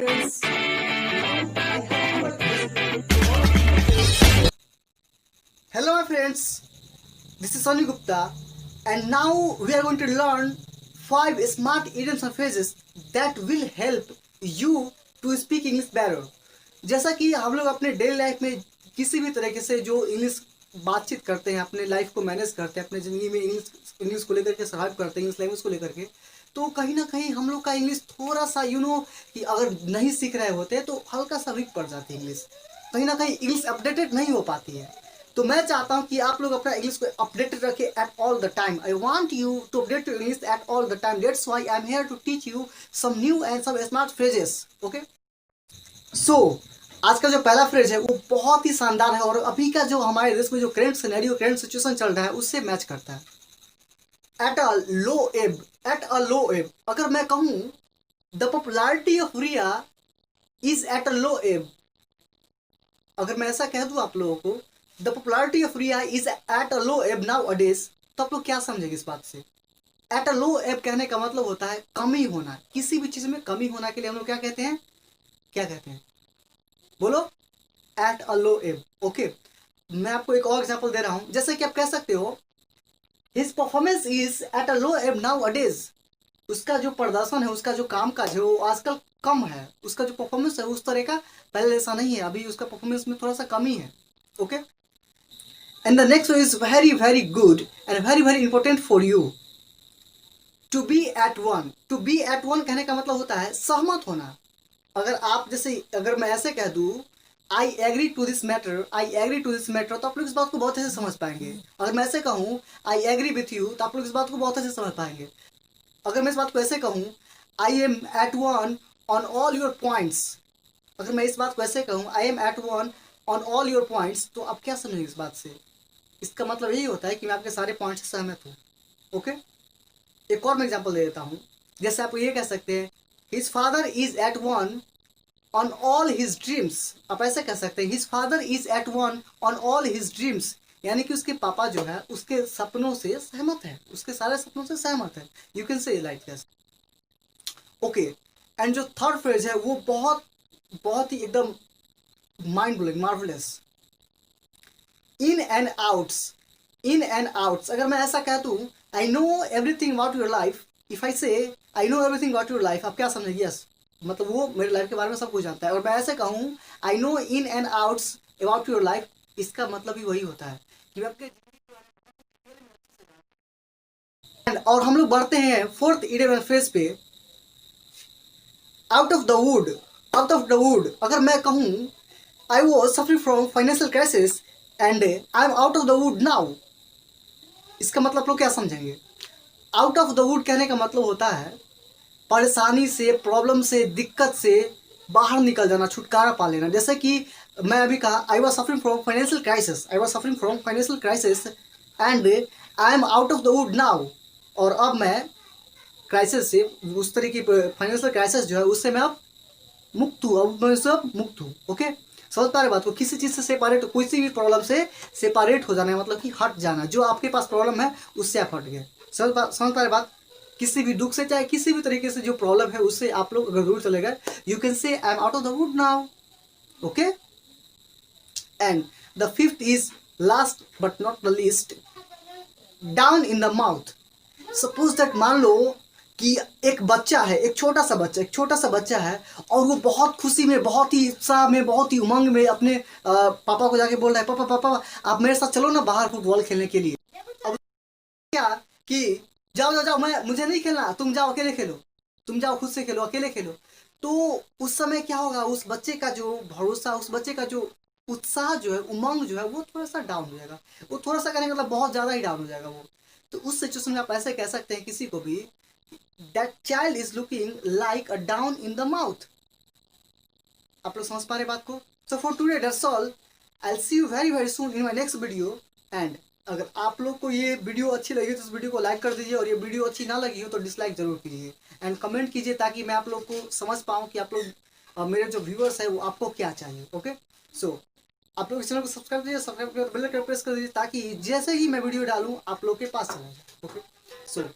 friends. Hello my friends, this is Sunny Gupta and now we are going to learn 5 smart idioms and phrases that will help you to speak English better. जैसा कि हम लोग अपने daily life में किसी भी तरीके से जो इंग्लिश बातचीत करते हैं, अपने लाइफ को मैनेज करते हैं, अपने ज़िंदगी में इंग्लिश को लेकर के सर्वाइव करते हैं, इंग्लिश लैंग्वेज को लेकर के, तो कहीं ना कहीं हम लोग का इंग्लिश थोड़ा सा कि अगर नहीं सीख रहे होते तो हल्का सा वीक पड़ जाती है इंग्लिश, कहीं ना कहीं इंग्लिश अपडेटेड नहीं हो पाती है। तो मैं चाहता हूँ कि आप लोग अपना इंग्लिश को अपडेटेड रखें at all the time. I want you to update your English at all the time. That's why I am here to teach you some new and some smart phrases. Okay, so आज का जो पहला phrase है वो बहुत ही शानदार है और अभी का जो हमारे देश में जो करंट सिनेरियो, करंट सिचुएशन चल रहा है उससे मैच करता है। एट अ लो एब, एट अ लो एब। अगर मैं कहूँ the popularity of Riya is at a low ebb, अगर मैं ऐसा कह दूँ आप लोगों को the popularity of Riya is at a low ebb now अडेज, तो आप लोग क्या समझेंगे इस बात से? एट अ लो एब कहने का मतलब होता है कमी होना, किसी भी चीज़ में कमी होना के लिए हम लोग क्या कहते हैं, क्या कहते हैं? बोलो, एट अ लो एब। ओके, मैं आपको एक और एग्जांपल दे रहा हूं, जैसे कि आप कह सकते हो his performance is at a low ebb now अडेज। उसका जो प्रदर्शन है, उसका जो काम काज है वो आजकल कम है, उसका जो परफॉर्मेंस है उस तरह का पहले जैसा नहीं है, अभी उसका परफॉर्मेंस में थोड़ा सा कमी है। Okay, and the next is very very good and very very important for you. To be at one, to be at one कहने का मतलब होता है सहमत होना। अगर आप जैसे, अगर मैं ऐसे कह दूँ I agree to this matter, I agree to this matter, तो आप लोग इस बात को बहुत अच्छे से समझ पाएंगे। अगर मैं ऐसे कहूँ आई एग्री विथ यू, तो आप लोग इस बात को बहुत अच्छे से समझ पाएंगे। अगर मैं इस बात को ऐसे कहूँ I am at one on all your points, अगर मैं इस बात को ऐसे कहूँ I am at one on all your points, तो आप क्या समझेंगे इस बात से? इसका मतलब यही होता है कि मैं आपके सारे पॉइंट्स से सहमत हूँ। ओके, एक और मैं एग्जाम्पल दे देता हूँ। जैसे आप ये कह सकते हैं his father is at one on all his dreams. आप ऐसे कह सकते हैं his father is at one on all his dreams, यानी कि उसके पापा जो है उसके सपनों से सहमत है, उसके सारे सपनों से सहमत है। You can say like this. Okay, and जो थर्ड फ्रेज है वो बहुत बहुत ही एकदम mind blowing, marvellous. In and outs, in and outs. अगर मैं ऐसा कह दूँ I know everything about your life, if I say I know everything about your life, आप क्या समझेंगे? यस, मतलब वो मेरे लाइफ के बारे में सब कुछ जानता है। और मैं ऐसे कहूँ I know in and outs about your life, इसका मतलब ही वही होता है कि मैं आपके। और हम लोग बढ़ते हैं फोर्थ इडियम फ्रेज पे, out of the wood, out of the wood. अगर मैं कहूँ I was suffering from financial crisis and I am out of the wood now, इसका मतलब आप लोग क्या समझेंगे? आउट ऑफ द वुड कहने का मतलब होता है परेशानी से, प्रॉब्लम से, दिक्कत से बाहर निकल जाना, छुटकारा पा लेना। जैसे कि मैं अभी कहा I was suffering from financial crisis, I was suffering from financial crisis and I am out of the wood now, और अब मैं क्राइसिस से, उस तरह की फाइनेंशियल क्राइसिस जो है उससे मैं अब मुक्त हूँ, अब मैं उससे अब मुक्त हूँ। ओके, समझ पा रहे बात को? किसी चीज़ से सेपरेट, किसी भी प्रॉब्लम से सेपरेट हो जाना है, मतलब कि हट जाना, जो आपके पास प्रॉब्लम है उससे आप हट गए। समझ पा रहे बात? किसी भी दुख से, चाहे किसी भी तरीके से जो प्रॉब्लम है उससे आप लोग अगर दूर चले गए, यू कैन से I am out of the wood now. Okay, and the fifth is last but not the least, down in the mouth. Suppose that, मान लो कि एक बच्चा है, एक छोटा सा बच्चा, एक छोटा सा बच्चा है और वो बहुत खुशी में, बहुत ही उत्साह में, बहुत ही उमंग में अपने पापा को जाके बोल रहा है पापा पापा आप मेरे साथ चलो ना बाहर फुटबॉल खेलने के लिए। अब क्या कि जाओ जाओ जाओ, मैं मुझे नहीं खेलना, तुम जाओ अकेले खेलो, तुम जाओ खुद से खेलो, अकेले खेलो। तो उस समय क्या होगा, उस बच्चे का जो भरोसा, उस बच्चे का जो उत्साह जो है, उमंग जो है, वो थोड़ा सा डाउन हो जाएगा। वो थोड़ा सा करने का मतलब बहुत ज़्यादा ही डाउन हो जाएगा वो। तो उस सिचुएशन में आप ऐसे कह सकते हैं किसी को भी that child is looking like a down in the mouth. आप लोग समझ पा रहे बात को? So for today that's all, I will see you very very soon in my next video. And अगर आप लोग को ये वीडियो अच्छी लगी तो इस वीडियो को लाइक कर दीजिए, और ये वीडियो अच्छी ना लगी हो तो डिसलाइक जरूर कीजिए, एंड कमेंट कीजिए ताकि मैं आप लोग को समझ पाऊँ कि आप लोग मेरे जो व्यूअर्स है वो आपको क्या चाहिए। ओके, सो आप लोग इस चैनल को सब्सक्राइब कीजिए, सब्सक्राइब कर बेल आइकन प्रेस कर दीजिए ताकि जैसे ही मैं वीडियो डालूँ आप लोग के पास चला जाए। ओके, सो